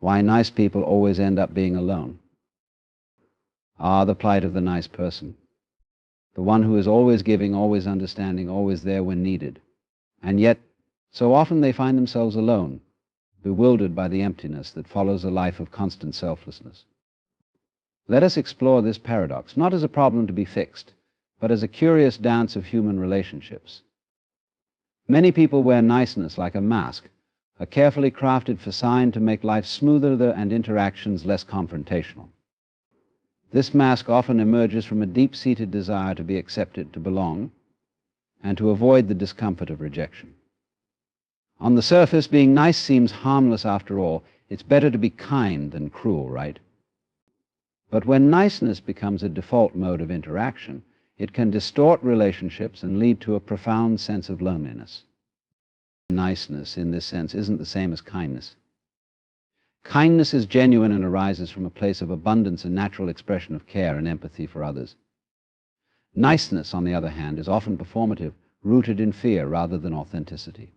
Why nice people always end up being alone. The plight of the nice person. The one who is always giving, always understanding, always there when needed. And yet, so often they find themselves alone, bewildered by the emptiness that follows a life of constant selflessness. Let us explore this paradox, not as a problem to be fixed, but as a curious dance of human relationships. Many people wear niceness like a mask, a carefully crafted facade to make life smoother and interactions less confrontational. This mask often emerges from a deep-seated desire to be accepted, to belong, and to avoid the discomfort of rejection. On the surface, being nice seems harmless after all. It's better to be kind than cruel, right? But when niceness becomes a default mode of interaction, it can distort relationships and lead to a profound sense of loneliness. Niceness, in this sense, isn't the same as kindness. Kindness is genuine and arises from a place of abundance and natural expression of care and empathy for others. Niceness, on the other hand, is often performative, rooted in fear rather than authenticity.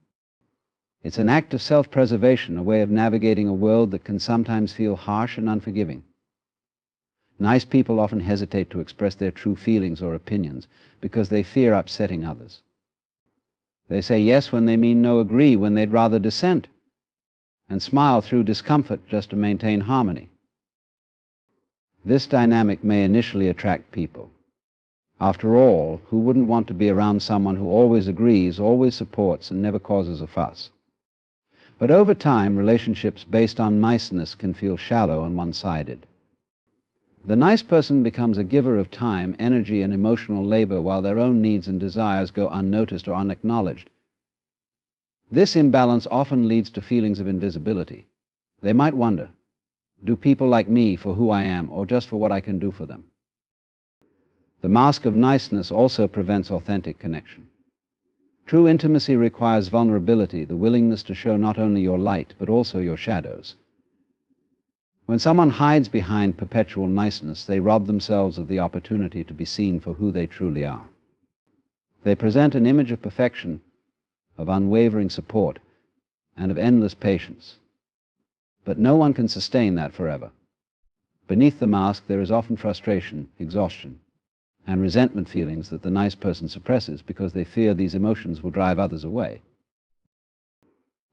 It's an act of self-preservation, a way of navigating a world that can sometimes feel harsh and unforgiving. Nice people often hesitate to express their true feelings or opinions because they fear upsetting others. They say yes when they mean no, agree when they'd rather dissent, and smile through discomfort just to maintain harmony. This dynamic may initially attract people. After all, who wouldn't want to be around someone who always agrees, always supports, and never causes a fuss? But over time, relationships based on niceness can feel shallow and one-sided. The nice person becomes a giver of time, energy, and emotional labor while their own needs and desires go unnoticed or unacknowledged. This imbalance often leads to feelings of invisibility. They might wonder, do people like me for who I am or just for what I can do for them? The mask of niceness also prevents authentic connection. True intimacy requires vulnerability, the willingness to show not only your light but also your shadows. When someone hides behind perpetual niceness, they rob themselves of the opportunity to be seen for who they truly are. They present an image of perfection, of unwavering support, and of endless patience. But no one can sustain that forever. Beneath the mask, there is often frustration, exhaustion, and resentment feelings that the nice person suppresses because they fear these emotions will drive others away.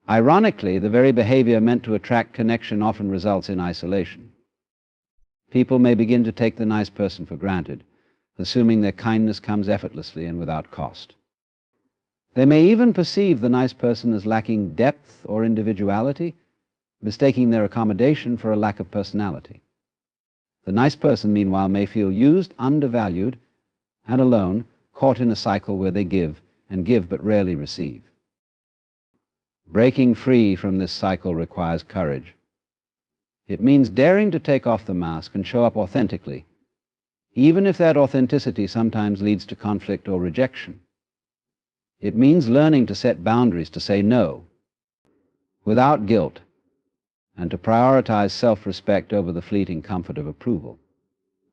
Ironically, the very behavior meant to attract connection often results in isolation. People may begin to take the nice person for granted, assuming their kindness comes effortlessly and without cost. They may even perceive the nice person as lacking depth or individuality, mistaking their accommodation for a lack of personality. The nice person, meanwhile, may feel used, undervalued, and alone, caught in a cycle where they give but rarely receive. Breaking free from this cycle requires courage. It means daring to take off the mask and show up authentically, even if that authenticity sometimes leads to conflict or rejection. It means learning to set boundaries, to say no, without guilt, and to prioritize self-respect over the fleeting comfort of approval.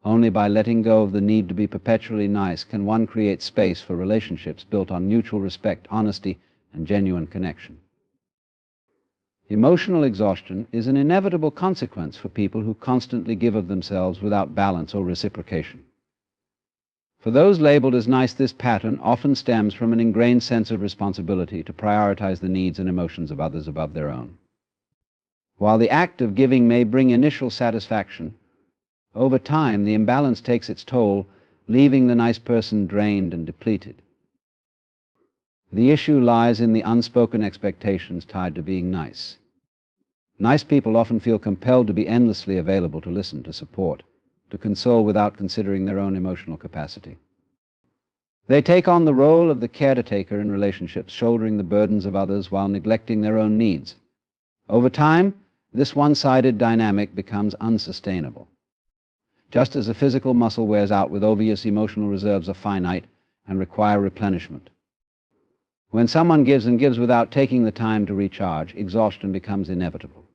Only by letting go of the need to be perpetually nice can one create space for relationships built on mutual respect, honesty, and genuine connection. Emotional exhaustion is an inevitable consequence for people who constantly give of themselves without balance or reciprocation. For those labeled as nice, this pattern often stems from an ingrained sense of responsibility to prioritize the needs and emotions of others above their own. While the act of giving may bring initial satisfaction, over time the imbalance takes its toll, leaving the nice person drained and depleted. The issue lies in the unspoken expectations tied to being nice. Nice people often feel compelled to be endlessly available to listen, to support, to console without considering their own emotional capacity. They take on the role of the caretaker in relationships, shouldering the burdens of others while neglecting their own needs. Over time, this one-sided dynamic becomes unsustainable. Just as a physical muscle wears out with obvious emotional reserves are finite and require replenishment. When someone gives and gives without taking the time to recharge, exhaustion becomes inevitable.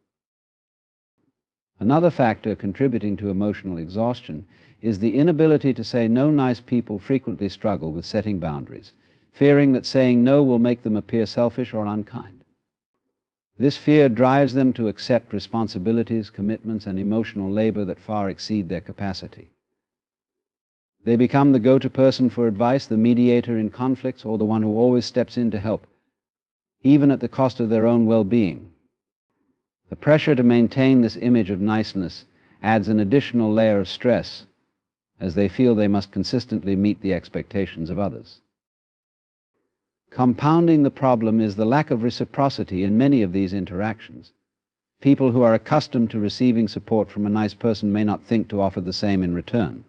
Another factor contributing to emotional exhaustion is the inability to say no. Nice people frequently struggle with setting boundaries, fearing that saying no will make them appear selfish or unkind. This fear drives them to accept responsibilities, commitments, and emotional labor that far exceed their capacity. They become the go-to person for advice, the mediator in conflicts, or the one who always steps in to help, even at the cost of their own well-being. The pressure to maintain this image of niceness adds an additional layer of stress, as they feel they must consistently meet the expectations of others. Compounding the problem is the lack of reciprocity in many of these interactions. People who are accustomed to receiving support from a nice person may not think to offer the same in return.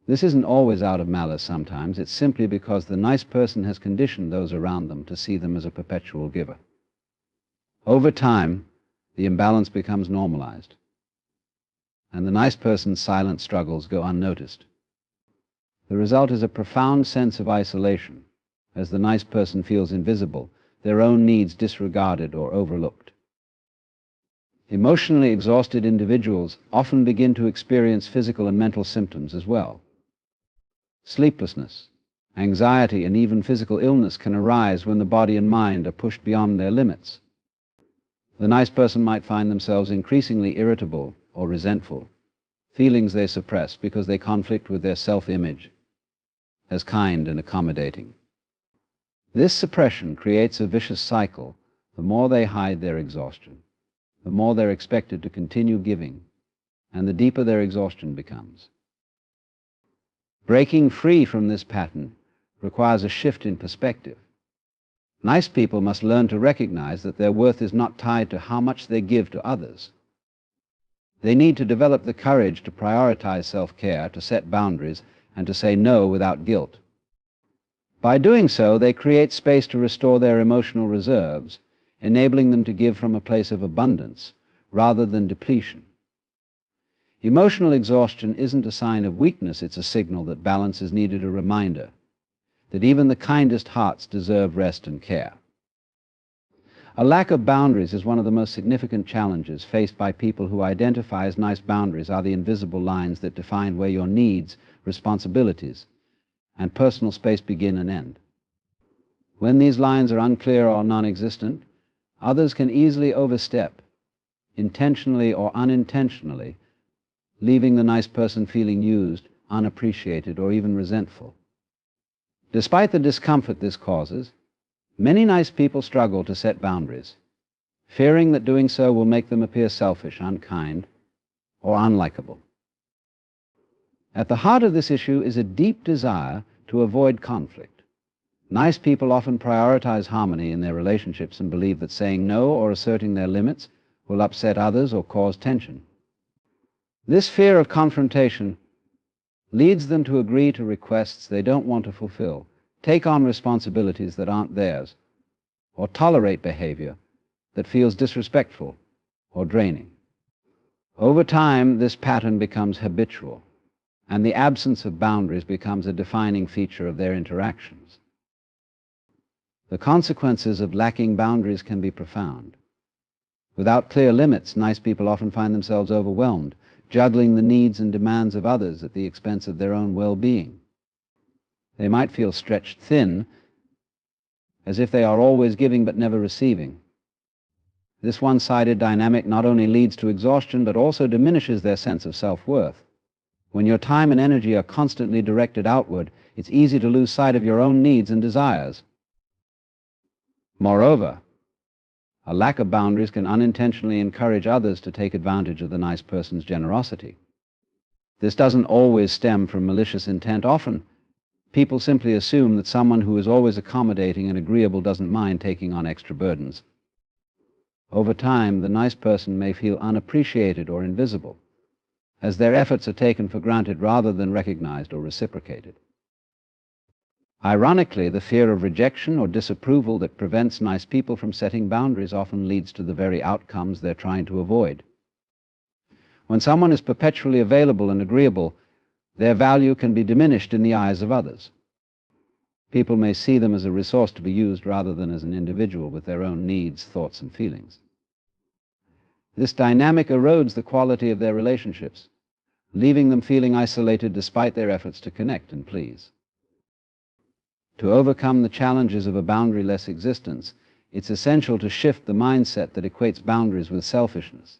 This isn't always out of malice sometimes. It's simply because the nice person has conditioned those around them to see them as a perpetual giver. Over time, the imbalance becomes normalized, and the nice person's silent struggles go unnoticed. The result is a profound sense of isolation, as the nice person feels invisible, their own needs disregarded or overlooked. Emotionally exhausted individuals often begin to experience physical and mental symptoms as well. Sleeplessness, anxiety, and even physical illness can arise when the body and mind are pushed beyond their limits. The nice person might find themselves increasingly irritable or resentful, feelings they suppress because they conflict with their self-image as kind and accommodating. This suppression creates a vicious cycle. The more they hide their exhaustion, the more they're expected to continue giving, and the deeper their exhaustion becomes. Breaking free from this pattern requires a shift in perspective. Nice people must learn to recognize that their worth is not tied to how much they give to others. They need to develop the courage to prioritize self-care, to set boundaries, and to say no without guilt. By doing so, they create space to restore their emotional reserves, enabling them to give from a place of abundance rather than depletion. Emotional exhaustion isn't a sign of weakness, it's a signal that balance is needed, a reminder that even the kindest hearts deserve rest and care. A lack of boundaries is one of the most significant challenges faced by people who identify as nice. Boundaries are the invisible lines that define where your needs, responsibilities, and personal space begin and end. When these lines are unclear or non-existent, others can easily overstep, intentionally or unintentionally, leaving the nice person feeling used, unappreciated, or even resentful. Despite the discomfort this causes, many nice people struggle to set boundaries, fearing that doing so will make them appear selfish, unkind, or unlikable. At the heart of this issue is a deep desire to avoid conflict. Nice people often prioritize harmony in their relationships and believe that saying no or asserting their limits will upset others or cause tension. This fear of confrontation leads them to agree to requests they don't want to fulfill, take on responsibilities that aren't theirs, or tolerate behavior that feels disrespectful or draining. Over time, this pattern becomes habitual, and the absence of boundaries becomes a defining feature of their interactions. The consequences of lacking boundaries can be profound. Without clear limits, nice people often find themselves overwhelmed, juggling the needs and demands of others at the expense of their own well-being. They might feel stretched thin, as if they are always giving but never receiving. This one-sided dynamic not only leads to exhaustion, but also diminishes their sense of self-worth. When your time and energy are constantly directed outward, it's easy to lose sight of your own needs and desires. Moreover, a lack of boundaries can unintentionally encourage others to take advantage of the nice person's generosity. This doesn't always stem from malicious intent. Often, people simply assume that someone who is always accommodating and agreeable doesn't mind taking on extra burdens. Over time, the nice person may feel unappreciated or invisible, as their efforts are taken for granted rather than recognized or reciprocated. Ironically, the fear of rejection or disapproval that prevents nice people from setting boundaries often leads to the very outcomes they're trying to avoid. When someone is perpetually available and agreeable, their value can be diminished in the eyes of others. People may see them as a resource to be used rather than as an individual with their own needs, thoughts, and feelings. This dynamic erodes the quality of their relationships, leaving them feeling isolated despite their efforts to connect and please. To overcome the challenges of a boundary-less existence, it's essential to shift the mindset that equates boundaries with selfishness.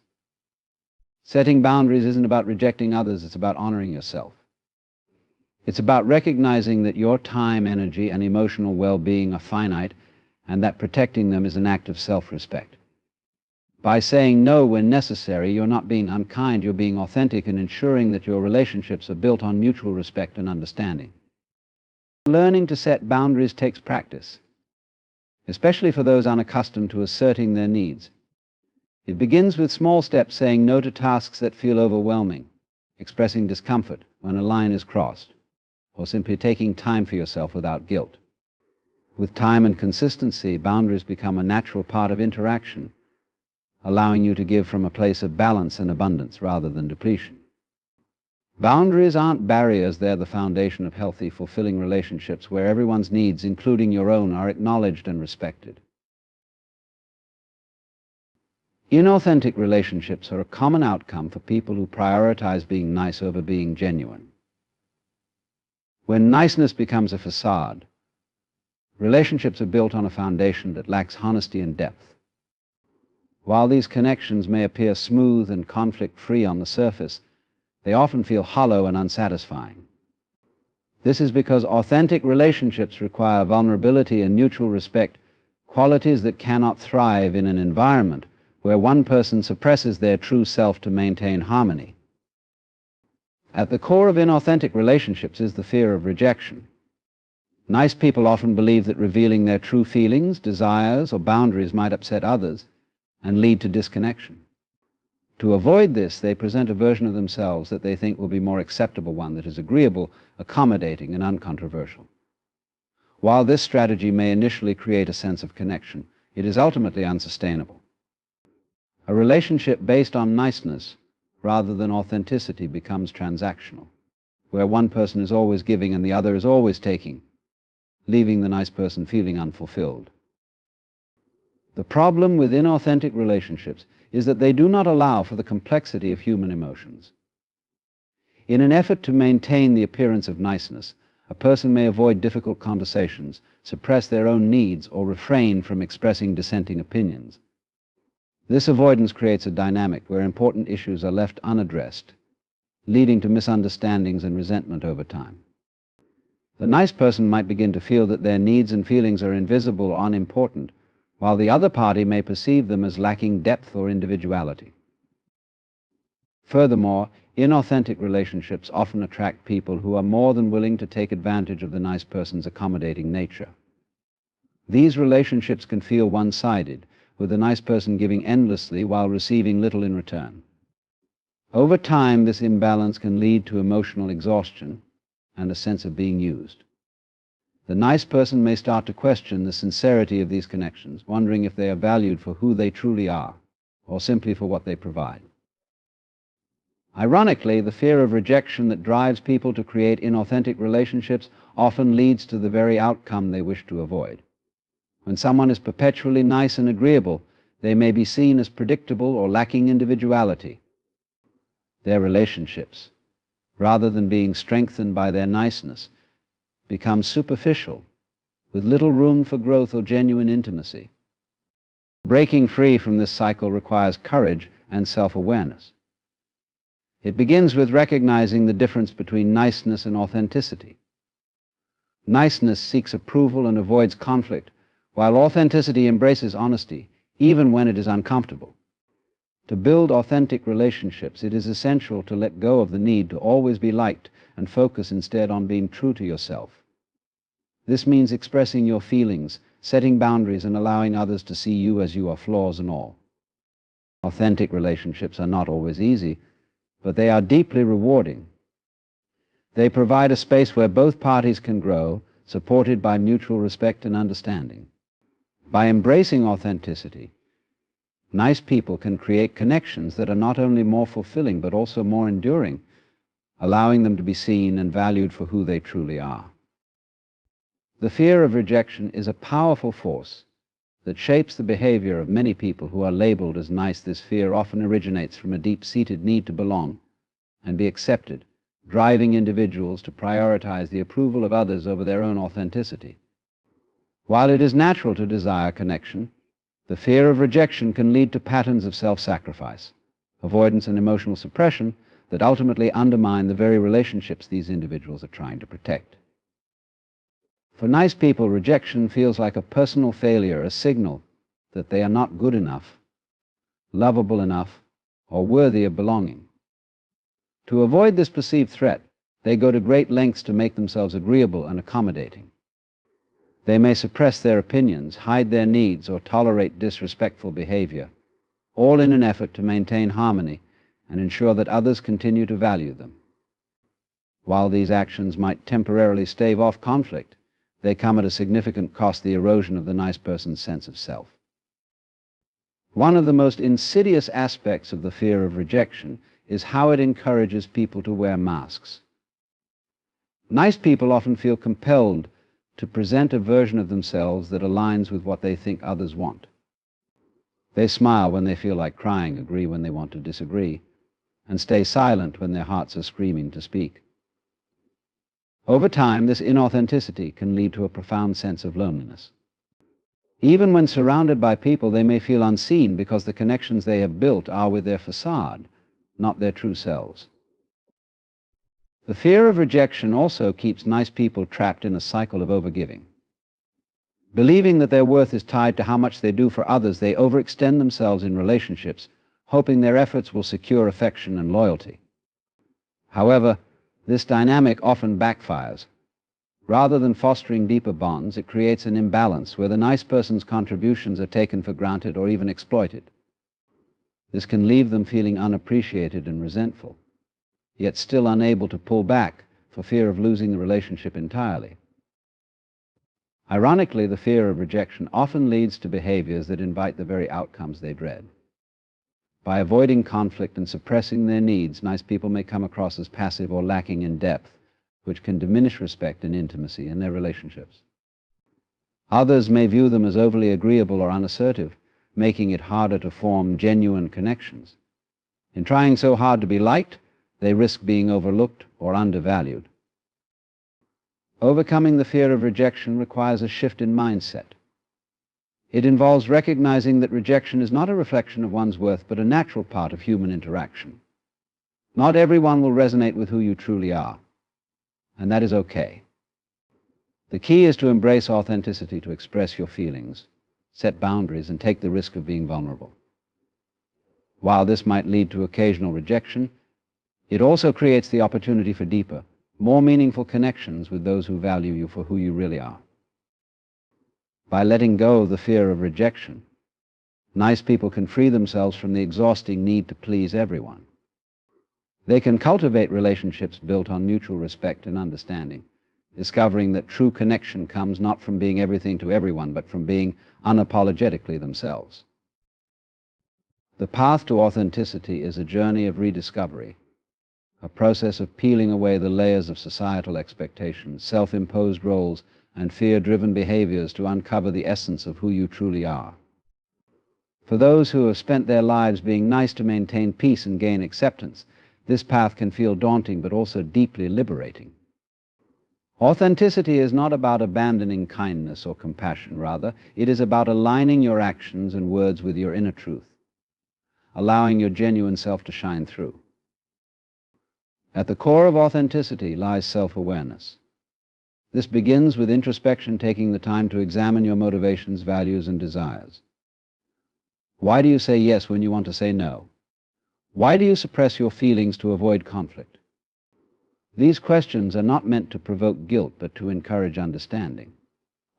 Setting boundaries isn't about rejecting others, it's about honoring yourself. It's about recognizing that your time, energy, and emotional well-being are finite, and that protecting them is an act of self-respect. By saying no when necessary, you're not being unkind, you're being authentic and ensuring that your relationships are built on mutual respect and understanding. Learning to set boundaries takes practice, especially for those unaccustomed to asserting their needs. It begins with small steps, saying no to tasks that feel overwhelming, expressing discomfort when a line is crossed, or simply taking time for yourself without guilt. With time and consistency, boundaries become a natural part of interaction, allowing you to give from a place of balance and abundance rather than depletion. Boundaries aren't barriers, they're the foundation of healthy, fulfilling relationships where everyone's needs, including your own, are acknowledged and respected. Inauthentic relationships are a common outcome for people who prioritize being nice over being genuine. When niceness becomes a facade, relationships are built on a foundation that lacks honesty and depth. While these connections may appear smooth and conflict-free on the surface, they often feel hollow and unsatisfying. This is because authentic relationships require vulnerability and mutual respect, qualities that cannot thrive in an environment where one person suppresses their true self to maintain harmony. At the core of inauthentic relationships is the fear of rejection. Nice people often believe that revealing their true feelings, desires, or boundaries might upset others and lead to disconnection. To avoid this, they present a version of themselves that they think will be more acceptable, one that is agreeable, accommodating, and uncontroversial. While this strategy may initially create a sense of connection, it is ultimately unsustainable. A relationship based on niceness rather than authenticity becomes transactional, where one person is always giving and the other is always taking, leaving the nice person feeling unfulfilled. The problem with inauthentic relationships is that they do not allow for the complexity of human emotions. In an effort to maintain the appearance of niceness, a person may avoid difficult conversations, suppress their own needs, or refrain from expressing dissenting opinions. This avoidance creates a dynamic where important issues are left unaddressed, leading to misunderstandings and resentment over time. The nice person might begin to feel that their needs and feelings are invisible or unimportant, while the other party may perceive them as lacking depth or individuality. Furthermore, inauthentic relationships often attract people who are more than willing to take advantage of the nice person's accommodating nature. These relationships can feel one-sided, with the nice person giving endlessly while receiving little in return. Over time, this imbalance can lead to emotional exhaustion and a sense of being used. The nice person may start to question the sincerity of these connections, wondering if they are valued for who they truly are, or simply for what they provide. Ironically, the fear of rejection that drives people to create inauthentic relationships often leads to the very outcome they wish to avoid. When someone is perpetually nice and agreeable, they may be seen as predictable or lacking individuality. Their relationships, rather than being strengthened by their niceness, become superficial, with little room for growth or genuine intimacy. Breaking free from this cycle requires courage and self-awareness. It begins with recognizing the difference between niceness and authenticity. Niceness seeks approval and avoids conflict, while authenticity embraces honesty, even when it is uncomfortable. To build authentic relationships, it is essential to let go of the need to always be liked and focus instead on being true to yourself. This means expressing your feelings, setting boundaries, and allowing others to see you as you are, flaws and all. Authentic relationships are not always easy, but they are deeply rewarding. They provide a space where both parties can grow, supported by mutual respect and understanding. By embracing authenticity, nice people can create connections that are not only more fulfilling but also more enduring, allowing them to be seen and valued for who they truly are. The fear of rejection is a powerful force that shapes the behavior of many people who are labeled as nice. This fear often originates from a deep-seated need to belong and be accepted, driving individuals to prioritize the approval of others over their own authenticity. While it is natural to desire connection, The fear of rejection can lead to patterns of self-sacrifice, avoidance, and emotional suppression that ultimately undermine the very relationships these individuals are trying to protect. For nice people, rejection feels like a personal failure, a signal that they are not good enough, lovable enough, or worthy of belonging. To avoid this perceived threat, they go to great lengths to make themselves agreeable and accommodating. They may suppress their opinions, hide their needs, or tolerate disrespectful behavior, all in an effort to maintain harmony and ensure that others continue to value them. While these actions might temporarily stave off conflict, they come at a significant cost, the erosion of the nice person's sense of self. One of the most insidious aspects of the fear of rejection is how it encourages people to wear masks. Nice people often feel compelled to present a version of themselves that aligns with what they think others want. They smile when they feel like crying, agree when they want to disagree, and stay silent when their hearts are screaming to speak. Over time, this inauthenticity can lead to a profound sense of loneliness. Even when surrounded by people, they may feel unseen because the connections they have built are with their facade, not their true selves. The fear of rejection also keeps nice people trapped in a cycle of overgiving. Believing that their worth is tied to how much they do for others, they overextend themselves in relationships, hoping their efforts will secure affection and loyalty. However, this dynamic often backfires. Rather than fostering deeper bonds, it creates an imbalance where the nice person's contributions are taken for granted or even exploited. This can leave them feeling unappreciated and resentful, yet still unable to pull back for fear of losing the relationship entirely. Ironically, the fear of rejection often leads to behaviors that invite the very outcomes they dread. By avoiding conflict and suppressing their needs, nice people may come across as passive or lacking in depth, which can diminish respect and intimacy in their relationships. Others may view them as overly agreeable or unassertive, making it harder to form genuine connections. In trying so hard to be liked, they risk being overlooked or undervalued. Overcoming the fear of rejection requires a shift in mindset. It involves recognizing that rejection is not a reflection of one's worth, but a natural part of human interaction. Not everyone will resonate with who you truly are, and that is okay. The key is to embrace authenticity, to express your feelings, set boundaries, and take the risk of being vulnerable. While this might lead to occasional rejection, it also creates the opportunity for deeper, more meaningful connections with those who value you for who you really are. By letting go of the fear of rejection, nice people can free themselves from the exhausting need to please everyone. They can cultivate relationships built on mutual respect and understanding, discovering that true connection comes not from being everything to everyone, but from being unapologetically themselves. The path to authenticity is a journey of rediscovery, a process of peeling away the layers of societal expectations, self-imposed roles, and fear-driven behaviors to uncover the essence of who you truly are. For those who have spent their lives being nice to maintain peace and gain acceptance, this path can feel daunting but also deeply liberating. Authenticity is not about abandoning kindness or compassion. Rather, it is about aligning your actions and words with your inner truth, allowing your genuine self to shine through. At the core of authenticity lies self-awareness. This begins with introspection, taking the time to examine your motivations, values, and desires. Why do you say yes when you want to say no? Why do you suppress your feelings to avoid conflict? These questions are not meant to provoke guilt, but to encourage understanding.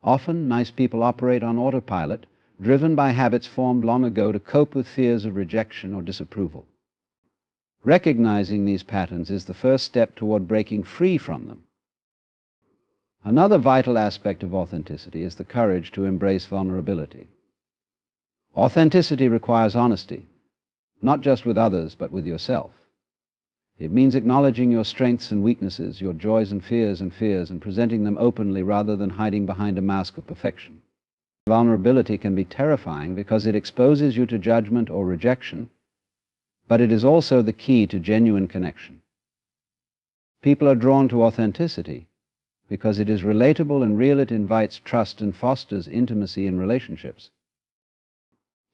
Often, nice people operate on autopilot, driven by habits formed long ago to cope with fears of rejection or disapproval. Recognizing these patterns is the first step toward breaking free from them. Another vital aspect of authenticity is the courage to embrace vulnerability. Authenticity requires honesty, not just with others, but with yourself. It means acknowledging your strengths and weaknesses, your joys and fears, and presenting them openly rather than hiding behind a mask of perfection. Vulnerability can be terrifying because it exposes you to judgment or rejection, but it is also the key to genuine connection. People are drawn to authenticity because it is relatable and real. It invites trust and fosters intimacy in relationships.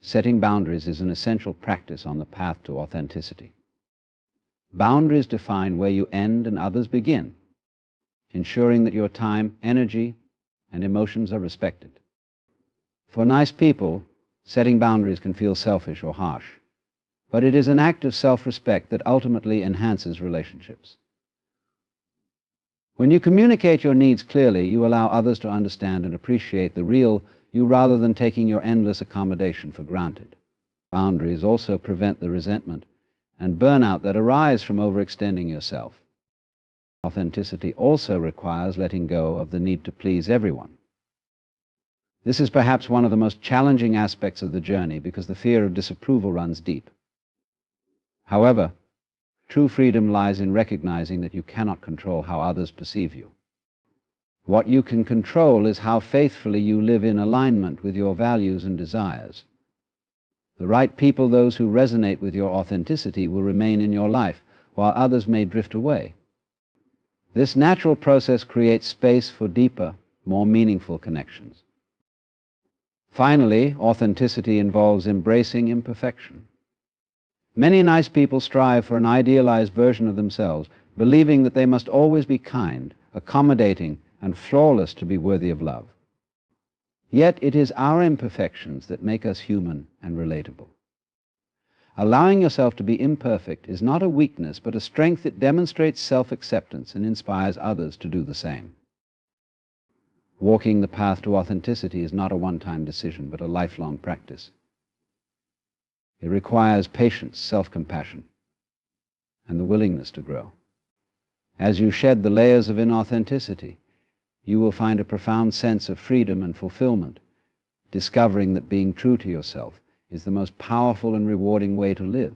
setting boundaries is an essential practice on the path to authenticity. Boundaries define where you end and others begin, ensuring that your time, energy, and emotions are respected. For nice people, setting boundaries can feel selfish or harsh, but it is an act of self-respect that ultimately enhances relationships. When you communicate your needs clearly, you allow others to understand and appreciate the real you rather than taking your endless accommodation for granted. Boundaries also prevent the resentment and burnout that arise from overextending yourself. Authenticity also requires letting go of the need to please everyone. This is perhaps one of the most challenging aspects of the journey because the fear of disapproval runs deep. However, true freedom lies in recognizing that you cannot control how others perceive you. What you can control is how faithfully you live in alignment with your values and desires. The right people, those who resonate with your authenticity, will remain in your life, while others may drift away. This natural process creates space for deeper, more meaningful connections. Finally, authenticity involves embracing imperfection. Many nice people strive for an idealized version of themselves, believing that they must always be kind, accommodating, and flawless to be worthy of love. Yet it is our imperfections that make us human and relatable. Allowing yourself to be imperfect is not a weakness, but a strength that demonstrates self-acceptance and inspires others to do the same. Walking the path to authenticity is not a one-time decision, but a lifelong practice. It requires patience, self-compassion, and the willingness to grow. As you shed the layers of inauthenticity, you will find a profound sense of freedom and fulfillment, discovering that being true to yourself is the most powerful and rewarding way to live.